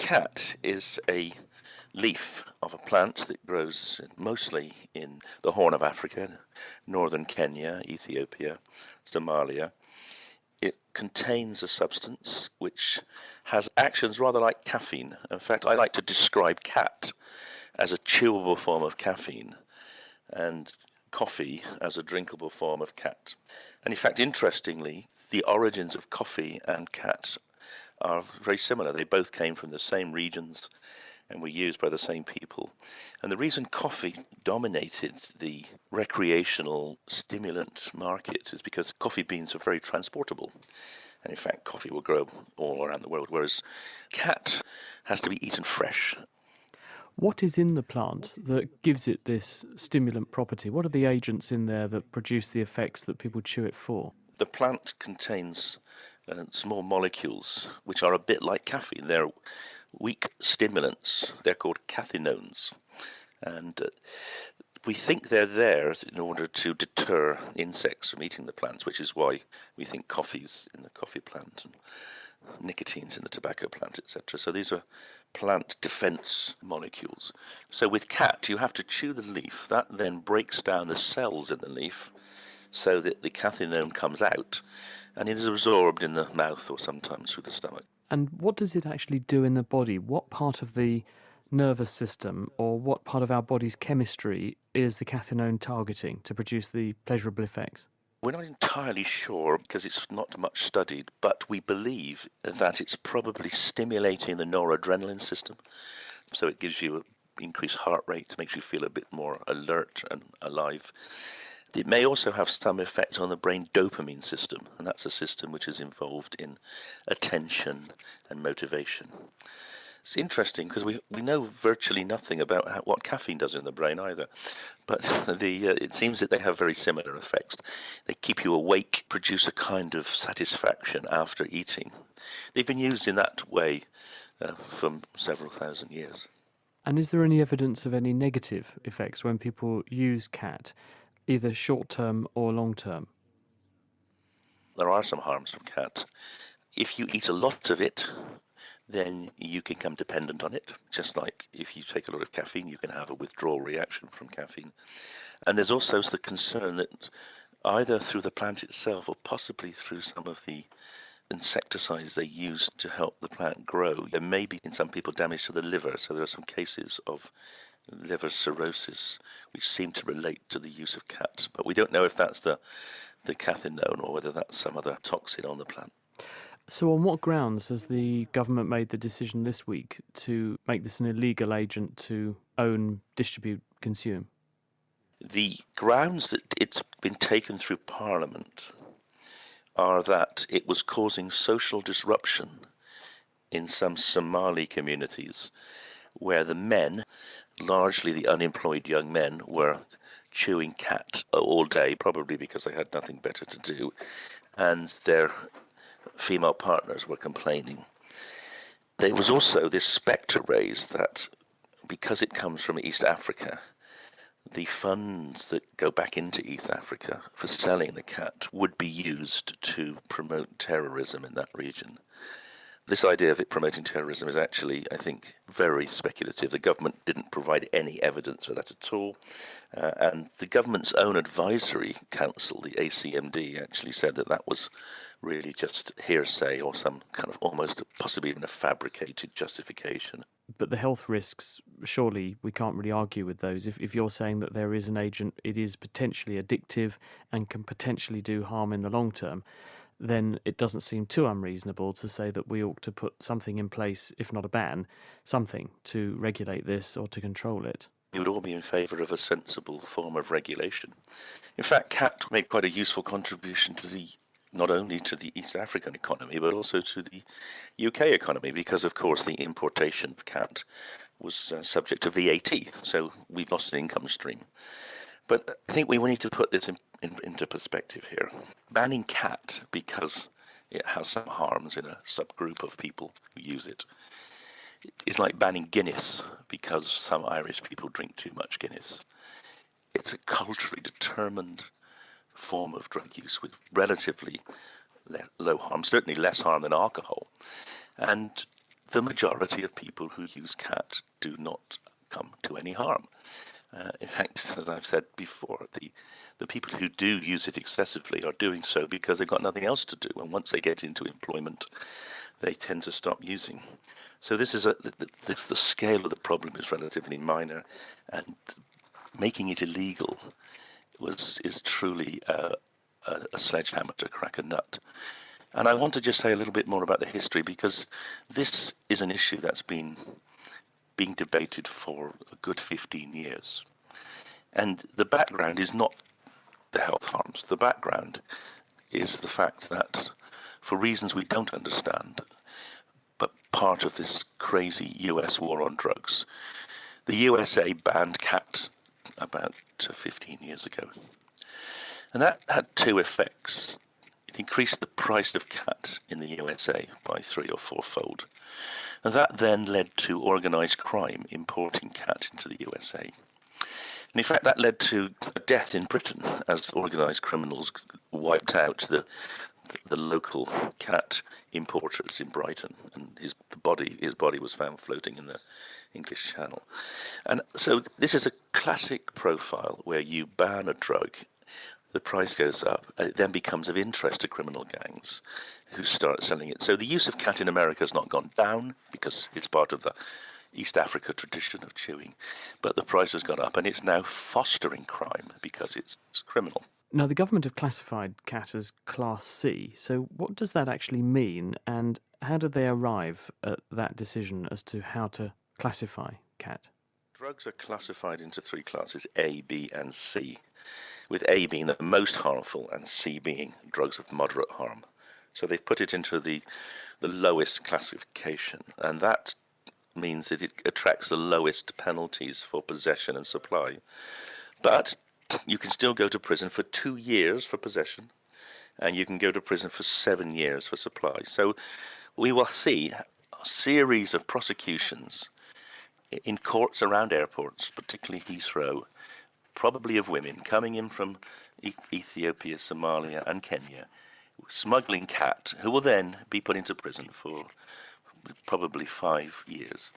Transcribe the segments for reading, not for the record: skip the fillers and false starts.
cat is a leaf of a plant that grows mostly in the Horn of Africa, northern Kenya, Ethiopia, Somalia. It contains a substance which has actions rather like caffeine. In fact, I like to describe cat as a chewable form of caffeine and coffee as a drinkable form of cat. And in fact, interestingly, the origins of coffee and cat are very similar. They both came from the same regions and were used by the same people. And the reason coffee dominated the recreational stimulant market is because coffee beans are very transportable. And in fact, coffee will grow all around the world, whereas cat has to be eaten fresh. What is in the plant that gives it this stimulant property? What are the agents in there that produce the effects that people chew it for? The plant contains small molecules which are a bit like caffeine. They're weak stimulants. They're called cathinones. And we think they're there in order to deter insects from eating the plants, which is why we think coffee's in the coffee plant and nicotine's in the tobacco plant, etc. So these are plant defense molecules. So with cat, you have to chew the leaf. That then breaks down the cells in the leaf so that the cathinone comes out and it is absorbed in the mouth or sometimes through the stomach. And what does it actually do in the body? What part of the nervous system or what part of our body's chemistry is the cathinone targeting to produce the pleasurable effects? We're not entirely sure because it's not much studied, but we believe that it's probably stimulating the noradrenaline system. So it gives you an increased heart rate, makes you feel a bit more alert and alive. It may also have some effect on the brain dopamine system, and that's a system which is involved in attention and motivation. It's interesting because we know virtually nothing about what caffeine does in the brain either, but it seems that they have very similar effects. They keep you awake, produce a kind of satisfaction after eating. They've been used in that way for several thousand years. And is there any evidence of any negative effects when people use cat, either short-term or long-term? There are some harms from cat. If you eat a lot of it, then you can become dependent on it. Just like if you take a lot of caffeine, you can have a withdrawal reaction from caffeine. And there's also the concern that either through the plant itself or possibly through some of the insecticides they use to help the plant grow, there may be in some people damage to the liver. So there are some cases of liver cirrhosis which seem to relate to the use of cat. But we don't know if that's the cathinone or whether that's some other toxin on the plant. So on what grounds has the government made the decision this week to make this an illegal agent to own, distribute, consume? The grounds that it's been taken through Parliament are that it was causing social disruption in some Somali communities where the men, largely the unemployed young men, were chewing cat all day, probably because they had nothing better to do, and their female partners were complaining. There was also this spectre raised that because it comes from East Africa, the funds that go back into East Africa for selling the cat would be used to promote terrorism in that region. This idea of it promoting terrorism is actually, I think, very speculative. The government didn't provide any evidence for that at all. And the government's own advisory council, the ACMD, actually said that that was really just hearsay or some kind of almost possibly even a fabricated justification. But the health risks, surely we can't really argue with those. If you're saying that there is an agent, it is potentially addictive and can potentially do harm in the long term, then it doesn't seem too unreasonable to say that we ought to put something in place, if not a ban, something to regulate this or to control it. We would all be in favour of a sensible form of regulation. In fact, cat made quite a useful contribution to not only to the East African economy, but also to the UK economy, because, of course, the importation of cat was subject to VAT, so we've lost an income stream. But I think we need to put this into perspective here. Banning cat because it has some harms in a subgroup of people who use it is like banning Guinness because some Irish people drink too much Guinness. It's a culturally determined form of drug use with relatively low harm, certainly less harm than alcohol. And the majority of people who use cat do not come to any harm. In fact, as I've said before, the people who do use it excessively are doing so because they've got nothing else to do. And once they get into employment, they tend to stop using. So this is the scale of the problem is relatively minor, and making it illegal is truly a sledgehammer to crack a nut. And I want to just say a little bit more about the history, because this is an issue that's been being debated for a good 15 years. And the background is not the health harms. The background is the fact that, for reasons we don't understand, but part of this crazy US war on drugs, the USA banned cat about 15 years ago. And that had two effects. It increased the price of cat in the USA by 3 or 4-fold. And that then led to organised crime importing cat into the USA. And in fact, that led to a death in Britain as organised criminals wiped out the local cat importers in Brighton, and his body was found floating in the English Channel. And so this is a classic profile where you ban a drug, the price goes up, and it then becomes of interest to criminal gangs who start selling it. So the use of cat in America has not gone down because it's part of the East Africa tradition of chewing, but the price has gone up, and it's now fostering crime because it's criminal. Now, the government have classified cat as Class C, so what does that actually mean, and how did they arrive at that decision as to how to classify cat? Drugs are classified into 3 classes, A, B and C, with A being the most harmful and C being drugs of moderate harm. So they've put it into the lowest classification, and that means that it attracts the lowest penalties for possession and supply. But you can still go to prison for 2 years for possession, and you can go to prison for 7 years for supply. So we will see a series of prosecutions in courts around airports, particularly Heathrow, probably of women coming in from Ethiopia, Somalia and Kenya, smuggling cat, who will then be put into prison for probably 5 years,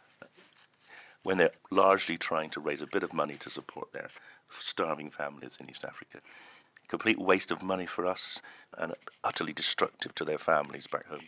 when they're largely trying to raise a bit of money to support their starving families in East Africa. Complete waste of money for us and utterly destructive to their families back home.